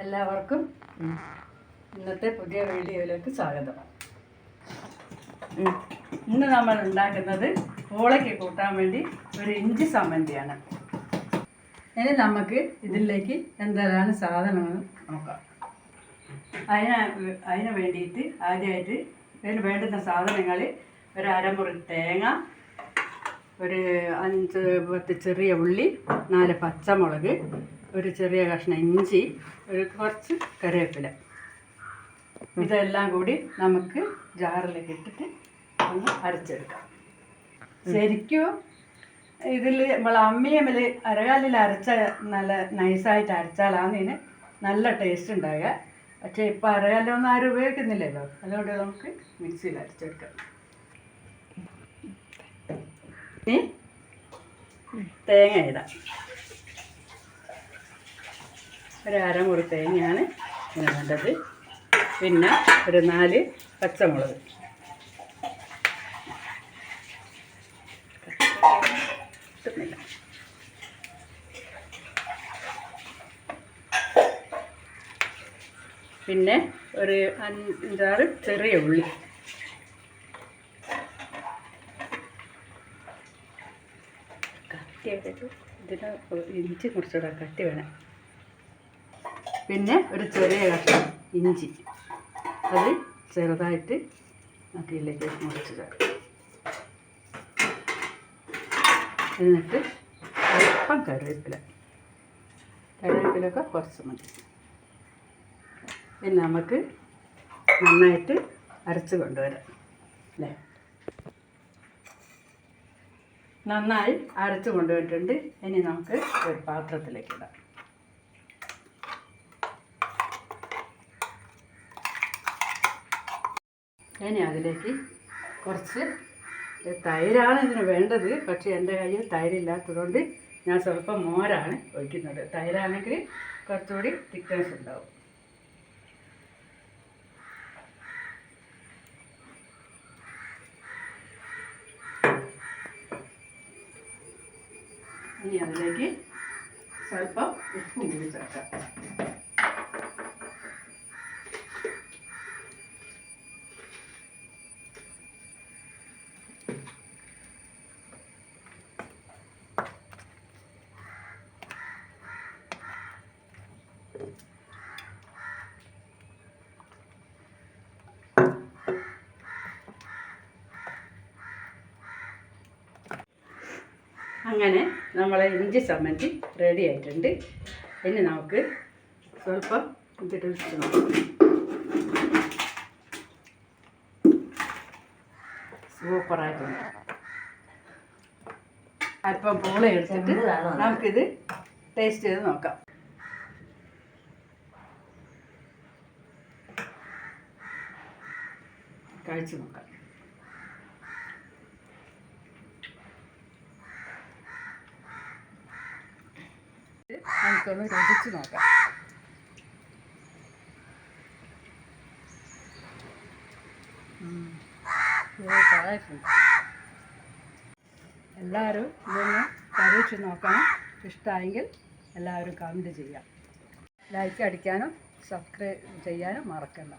എല്ലാവർക്കും ഇന്നത്തെ പുതിയ വീഡിയോയിലേക്ക് സ്വാഗതം. ഇന്ന് നമ്മൾ ഉണ്ടാക്കുന്നത് പൂളയ്ക്ക് കൂട്ടാൻ വേണ്ടി ഒരു ഇഞ്ചി ചമ്മന്തിയാണ്. ഇനി നമുക്ക് ഇതിലേക്ക് എന്തെല്ലാം സാധനങ്ങൾ നോക്കാം. അതിന് വേണ്ടിയിട്ട് ആദ്യമായിട്ട് ഇതിന് വേണ്ടുന്ന സാധനങ്ങൾ ഒരു അരമുറി തേങ്ങ, ഒരു 5-10 ചെറിയ ഉള്ളി, 4 പച്ചമുളക്, ഒരു ചെറിയ കഷ്ണം ഇഞ്ചി, ഒരു കുറച്ച് കറിവേപ്പില. ഇതെല്ലാം കൂടി നമുക്ക് ജാറിലേക്ക് ഇട്ടിട്ട് ഒന്ന് അരച്ചെടുക്കാം. ശരിക്കും ഇതിൽ നമ്മൾ അമ്മിയമ്മൽ അരകാലിൽ അരച്ച നല്ല നൈസായിട്ട് അരച്ചാലാണ് ഇതിന് നല്ല ടേസ്റ്റ് ഉണ്ടാകുക. പക്ഷേ ഇപ്പോൾ അരകാലൊന്നും ആരും ഉപയോഗിക്കുന്നില്ലല്ലോ, അതുകൊണ്ട് നമുക്ക് മിക്സിയിൽ അരച്ചെടുക്കാം. ഇനി തേങ്ങ ഇടാം. ഒരു അരമുറി തേങ്ങയാണ് ഇങ്ങനെ വേണ്ടത്. പിന്നെ ഒരു 4 പച്ചമുളക്, പിന്നെ ഒരു 5-6 ചെറിയ ഉള്ളി, ഇതിന് ഇഞ്ചി കുറച്ചുകൂടെ കട്ടി വേണം. പിന്നെ ഒരു ചെറിയ കഷ്ണം ഇഞ്ചി, അത് ചെറുതായിട്ട് ഇതിലേക്ക് മുറിച്ച് ചേർക്കും. എന്നിട്ട് അല്പം കറിവേപ്പിലൊക്കെ കുറച്ച് മതി. പിന്നെ നമുക്ക് നന്നായിട്ട് അരച്ച് കൊണ്ടുവരാം അല്ലേ. നന്നായി അരച്ച് കൊണ്ടുവന്നിട്ടുണ്ട്. ഇനി നമുക്ക് ഒരു പാത്രത്തിലേക്ക് ഇടാം. ഇനി അതിലേക്ക് കുറച്ച് തൈരാണ് ഇതിന് വേണ്ടത്. പക്ഷേ എൻ്റെ കയ്യിൽ തൈരില്ലാത്തതുകൊണ്ട് ഞാൻ സ്വല്പം മോരാണ് ഒഴിക്കുന്നത്. തൈരാണെങ്കിൽ കുറച്ചുകൂടി തിക്നെസ് ഉണ്ടാവും. ഇനി അതിലേക്ക് സ്വല്പം ഉപ്പും കൂടി ചേർക്കാം. അങ്ങനെ നമ്മളെ ഇഞ്ചി ചമ്മന്തി റെഡി ആയിട്ടുണ്ട്. ഇനി നമുക്ക് സ്വല്പം ഇതിട്ട് വെച്ച് നോക്കാം. സൂപ്പറായിട്ടുണ്ട്. അല്പം പൂള എടുത്തിട്ട് നമുക്കിത് ടേസ്റ്റ് ചെയ്ത് നോക്കാം. കഴിച്ച് നോക്കാം. നമുക്കൊന്ന് രുചിച്ച് നോക്കാം. എല്ലാവരും ഇതൊന്ന് പരീക്ഷിച്ച് നോക്കണം. ഇഷ്ടമായെങ്കിൽ എല്ലാവരും കമൻറ്റ് ചെയ്യാം. ലൈക്ക് അടിക്കാനും സബ്സ്ക്രൈബ് ചെയ്യാനും മറക്കണ്ട.